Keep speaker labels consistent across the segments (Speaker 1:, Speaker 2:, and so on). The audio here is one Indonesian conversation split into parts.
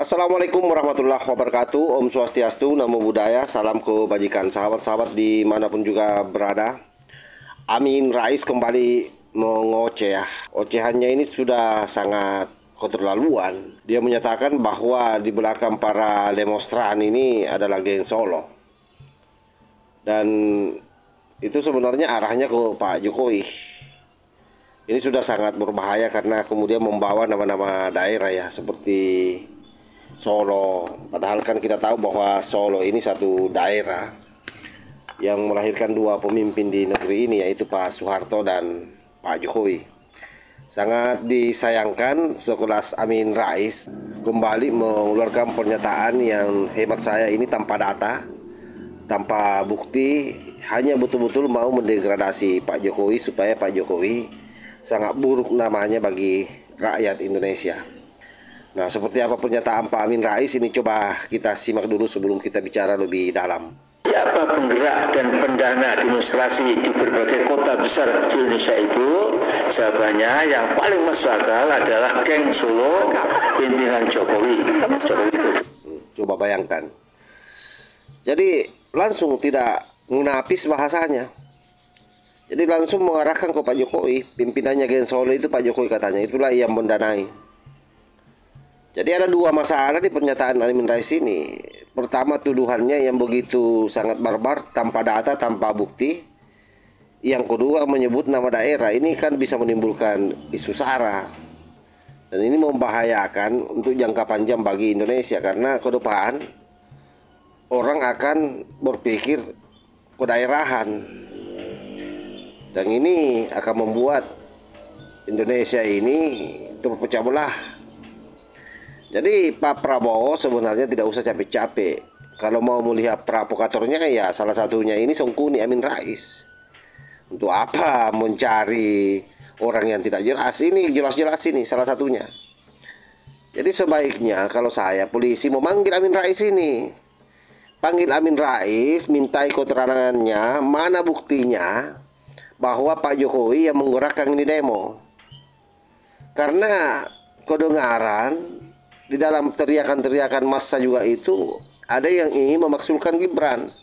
Speaker 1: Assalamualaikum warahmatullahi wabarakatuh. Om Swastiastu, Namo Buddhaya, salam kebajikan sahabat-sahabat dimanapun juga berada. Amin Rais kembali mengoceh. Ocehannya ini sudah sangat keterlaluan. Dia menyatakan bahwa di belakang para demonstran ini adalah geng Solo. Dan itu sebenarnya arahnya ke Pak Jokowi. Ini sudah sangat berbahaya karena kemudian membawa nama-nama daerah ya, seperti Solo. Padahal kan kita tahu bahwa Solo ini satu daerah yang melahirkan dua pemimpin di negeri ini, yaitu Pak Soeharto dan Pak Jokowi. Sangat disayangkan sekelas Amin Rais kembali mengeluarkan pernyataan yang hemat saya ini tanpa data, tanpa bukti, hanya betul-betul mau mendegradasi Pak Jokowi supaya Pak Jokowi sangat buruk namanya bagi rakyat Indonesia. Nah, seperti apa pernyataan Pak Amin Rais ini, coba kita simak dulu sebelum kita bicara lebih dalam.
Speaker 2: Siapa penggerak dan pendana demonstrasi di berbagai kota besar di Indonesia itu? Jawabannya yang paling masuk akal adalah geng Solo pimpinan Jokowi.
Speaker 1: Coba bayangkan. Jadi langsung tidak menapis bahasanya. Jadi langsung mengarahkan ke Pak Jokowi. Pimpinannya geng Solo itu Pak Jokowi katanya. Itulah yang mendanai. Jadi ada dua masalah di pernyataan Amin Rais ini. Pertama, tuduhannya yang begitu sangat barbar, tanpa data, tanpa bukti. Yang kedua, menyebut nama daerah. Ini kan bisa menimbulkan isu sara. Dan ini membahayakan untuk jangka panjang bagi Indonesia. Karena ke depan orang akan berpikir kedaerahan. Dan ini akan membuat Indonesia ini terpecah belah. Jadi Pak Prabowo sebenarnya tidak usah capek-capek. Kalau mau melihat provokatornya ya salah satunya ini Songkuni Amin Rais. Untuk apa mencari orang yang tidak jelas? Ini jelas-jelas ini salah satunya. Jadi sebaiknya kalau saya polisi mau manggil Amin Rais ini, panggil Amin Rais, mintai keterangannya, mana buktinya bahwa Pak Jokowi yang menggerakkan ini demo. Karena kedengaran di dalam teriakan-teriakan massa juga itu ada yang ingin memaksulkan Gibran.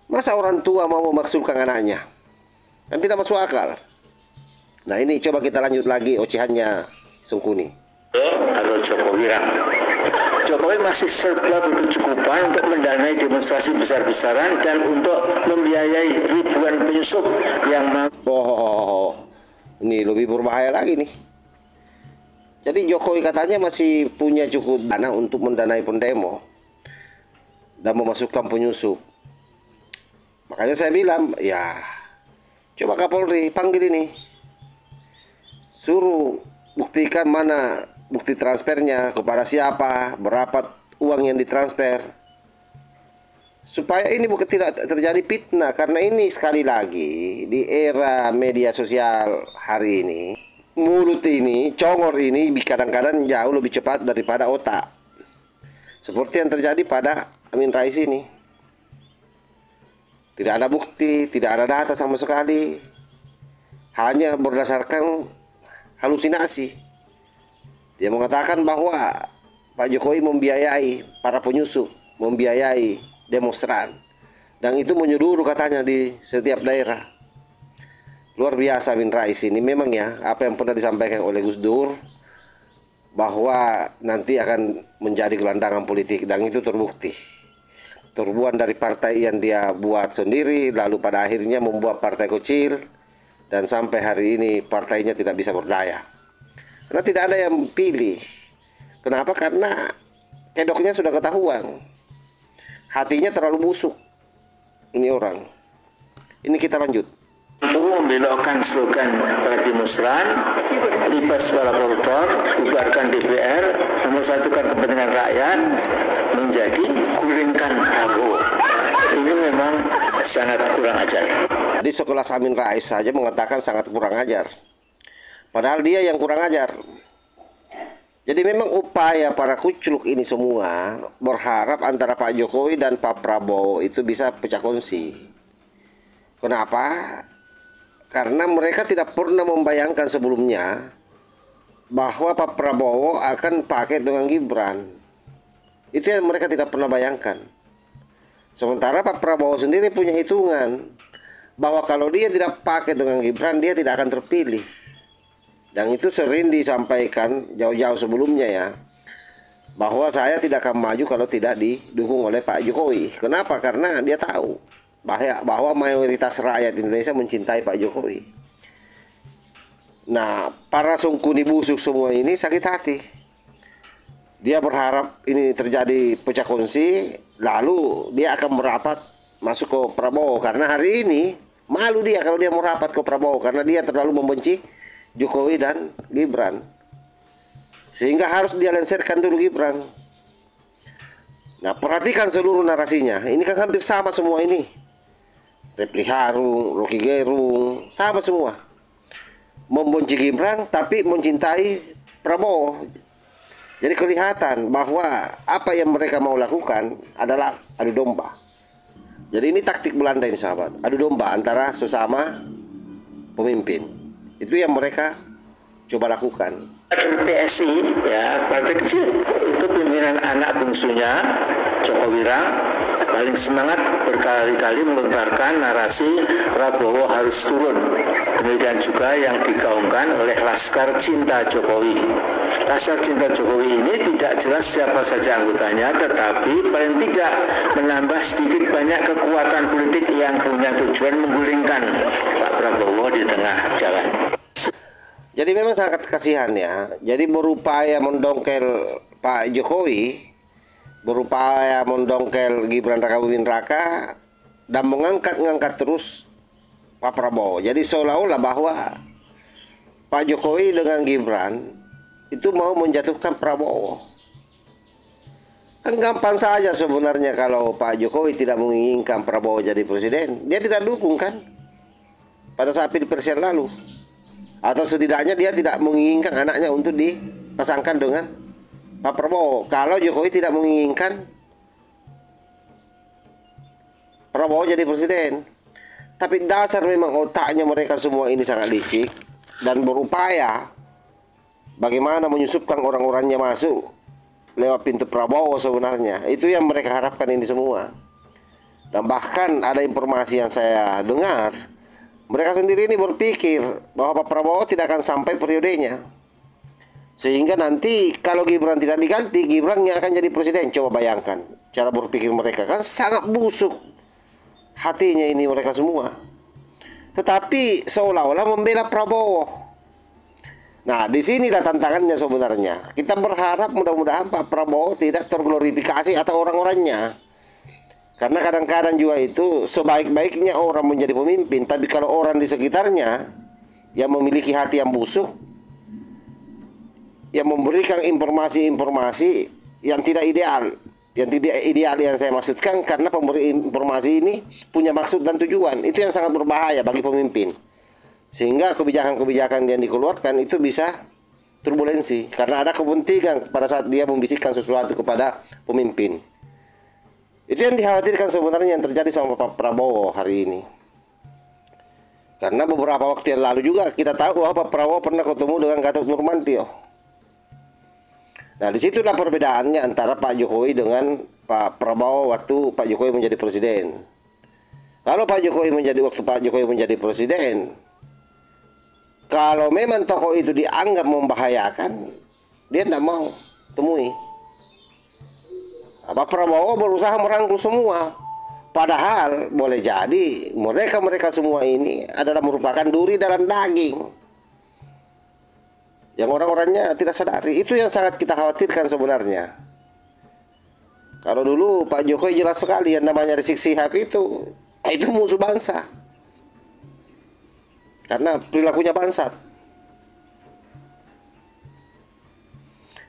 Speaker 1: Masa orang tua mau memaksulkan anaknya? Kan tidak masuk akal. Nah, ini coba kita lanjut lagi ocehannya Songkuni.
Speaker 2: Atau Jokowi Jokowi masih serba berkecukupan untuk mendanai demonstrasi besar-besaran dan untuk membiayai ribuan penyusup yang
Speaker 1: ini lebih berbahaya lagi nih. Jadi Jokowi katanya masih punya cukup dana untuk mendanai pendemo dan memasukkan penyusup. Makanya saya bilang, ya coba Kapolri panggil ini, suruh buktikan mana bukti transfernya, kepada siapa, berapa uang yang ditransfer, supaya ini bukan tidak terjadi fitnah. Karena ini sekali lagi di era media sosial hari ini, mulut ini, congor ini kadang-kadang jauh lebih cepat daripada otak. Seperti yang terjadi pada Amin Rais ini. Tidak ada bukti, tidak ada data sama sekali. Hanya berdasarkan halusinasi. Dia mengatakan bahwa Pak Jokowi membiayai para penyusup, membiayai demonstran. Dan itu menyeluruh katanya di setiap daerah. Luar biasa Amin Rais ini. Memang ya, apa yang pernah disampaikan oleh Gus Dur bahwa nanti akan menjadi gelandangan politik, dan itu terbukti. Terbuat dari partai yang dia buat sendiri, lalu pada akhirnya membuat partai kecil, dan sampai hari ini partainya tidak bisa berdaya. Karena tidak ada yang pilih. Kenapa? Karena kedoknya sudah ketahuan. Hatinya terlalu busuk ini orang. Ini kita lanjut.
Speaker 2: Untuk membelokkan slogan para demonstran, libas para koruptor, bubarkan DPR, memersatukan kepentingan rakyat, menjadi gulingkan Prabowo. Ini memang sangat kurang ajar.
Speaker 1: Di sekelas Amin Rais saja mengatakan sangat kurang ajar. Padahal dia yang kurang ajar. Jadi memang upaya para kucluk ini semua berharap antara Pak Jokowi dan Pak Prabowo itu bisa pecah kongsi. Kenapa? Karena mereka tidak pernah membayangkan sebelumnya bahwa Pak Prabowo akan pakai dengan Gibran. Itu yang mereka tidak pernah bayangkan. Sementara Pak Prabowo sendiri punya hitungan bahwa kalau dia tidak pakai dengan Gibran, dia tidak akan terpilih. Dan itu sering disampaikan jauh-jauh sebelumnya ya, bahwa saya tidak akan maju kalau tidak didukung oleh Pak Jokowi. Kenapa? Karena dia tahu bahwa mayoritas rakyat Indonesia mencintai Pak Jokowi. Nah, para sungkuni busuk semua ini sakit hati. Dia berharap ini terjadi pecah kongsi, lalu dia akan merapat masuk ke Prabowo. Karena hari ini malu dia kalau dia merapat ke Prabowo, karena dia terlalu membenci Jokowi dan Gibran. Sehingga harus dia lengserkan dulu Gibran. Nah, perhatikan seluruh narasinya. Ini kan hampir sama semua ini. Refli Harun, Rocky Gerung, sama semua. Membenci Gibran tapi mencintai Prabowo. Jadi kelihatan bahwa apa yang mereka mau lakukan adalah adu domba. Jadi ini taktik Belanda ini sahabat, adu domba antara sesama pemimpin. Itu yang mereka coba lakukan.
Speaker 2: Kader PSI ya, partai kecil, itu pimpinan anak bungsunya Joko Wirang paling semangat berkali-kali melontarkan narasi Prabowo harus turun. Demikian juga yang digaungkan oleh Laskar Cinta Jokowi. Laskar Cinta Jokowi ini tidak jelas siapa saja anggotanya, tetapi paling tidak menambah sedikit banyak kekuatan politik yang punya tujuan menggulingkan Pak Prabowo di tengah jalan.
Speaker 1: Jadi memang sangat kasihan ya. Jadi berupaya mendongkel Pak Jokowi, berupaya mendongkel Gibran Rakabuming Raka, dan mengangkat terus Pak Prabowo. Jadi seolah-olah bahwa Pak Jokowi dengan Gibran itu mau menjatuhkan Prabowo. Kan gampang saja sebenarnya kalau Pak Jokowi tidak menginginkan Prabowo jadi presiden. Dia tidak dukung kan pada saat Pilpres yang lalu. Atau setidaknya dia tidak menginginkan anaknya untuk dipasangkan dengan Pak Prabowo. Kalau Jokowi tidak menginginkan Prabowo jadi presiden. Tapi dasar memang otaknya mereka semua ini sangat licik dan berupaya bagaimana menyusupkan orang-orangnya masuk lewat pintu Prabowo sebenarnya. Itu yang mereka harapkan ini semua. Dan bahkan ada informasi yang saya dengar, mereka sendiri ini berpikir bahwa Pak Prabowo tidak akan sampai periodenya. Sehingga nanti kalau Gibran tidak diganti, Gibran yang akan jadi presiden. Coba bayangkan cara berpikir mereka, kan sangat busuk hatinya ini mereka semua. Tetapi seolah-olah membela Prabowo. Nah, di sinilah tantangannya sebenarnya. Kita berharap mudah-mudahan Pak Prabowo tidak terglorifikasi atau orang-orangnya. Karena kadang-kadang juga itu sebaik-baiknya orang menjadi pemimpin, tapi kalau orang di sekitarnya yang memiliki hati yang busuk, yang memberikan informasi-informasi yang tidak ideal, yang saya maksudkan, karena pemberi informasi ini punya maksud dan tujuan. Itu yang sangat berbahaya bagi pemimpin. Sehingga kebijakan-kebijakan yang dikeluarkan itu bisa turbulensi karena ada kepentingan pada saat dia membisikkan sesuatu kepada pemimpin. Itu yang dikhawatirkan sebenarnya yang terjadi sama Pak Prabowo hari ini. Karena beberapa waktu yang lalu juga kita tahu bahwa Pak Prabowo pernah ketemu dengan Gatot Nurmantio. Nah, disitulah perbedaannya antara Pak Jokowi dengan Pak Prabowo waktu Pak Jokowi menjadi presiden. Kalau Pak Jokowi menjadi presiden, kalau memang tokoh itu dianggap membahayakan, dia tidak mau temui. Pak Prabowo berusaha merangkul semua. Padahal boleh jadi mereka semua ini adalah merupakan duri dalam daging yang orang-orangnya tidak sadari. Itu yang sangat kita khawatirkan sebenarnya. Kalau dulu Pak Jokowi jelas sekali yang namanya Rizik Syihab itu musuh bangsa. Karena perilakunya bangsat.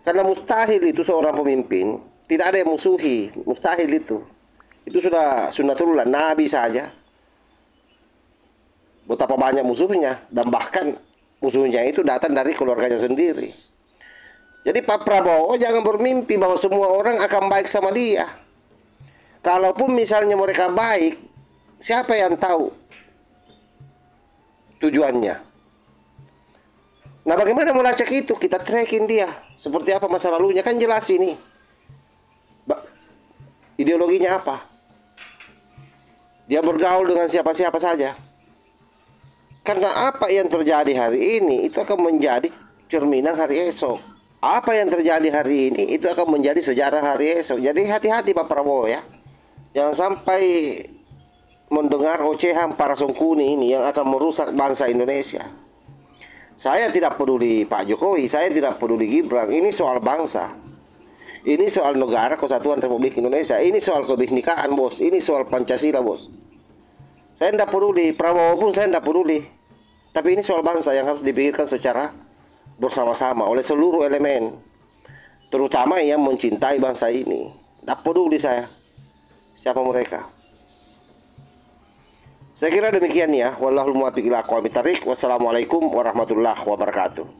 Speaker 1: Karena mustahil itu seorang pemimpin tidak ada yang musuhi, mustahil itu. Itu sudah sunnatullah, Nabi saja betapa banyak musuhnya, dan bahkan musuhnya itu datang dari keluarganya sendiri. Jadi Pak Prabowo jangan bermimpi bahwa semua orang akan baik sama dia. Kalaupun misalnya mereka baik, siapa yang tahu tujuannya? Nah, bagaimana melacak itu? Kita tracking dia. Seperti apa masa lalunya, kan jelas ini. Ideologinya apa? Dia bergaul dengan siapa-siapa saja. Karena apa yang terjadi hari ini itu akan menjadi cerminan hari esok. Apa yang terjadi hari ini itu akan menjadi sejarah hari esok. Jadi hati-hati Pak Prabowo ya. Jangan sampai mendengar ocehan para sungkuni ini yang akan merusak bangsa Indonesia. Saya tidak peduli Pak Jokowi, saya tidak peduli Gibran. Ini soal bangsa. Ini soal negara kesatuan Republik Indonesia. Ini soal kebinekaan, bos. Ini soal Pancasila, bos. Saya tidak peduli, Prabowo pun saya tidak peduli. Tapi ini soal bangsa yang harus dipikirkan secara bersama-sama oleh seluruh elemen. Terutama yang mencintai bangsa ini. Tidak peduli saya siapa mereka. Saya kira demikian ya. Wallahul muwaffiq ila aqwamit thariq. Wassalamualaikum warahmatullahi wabarakatuh.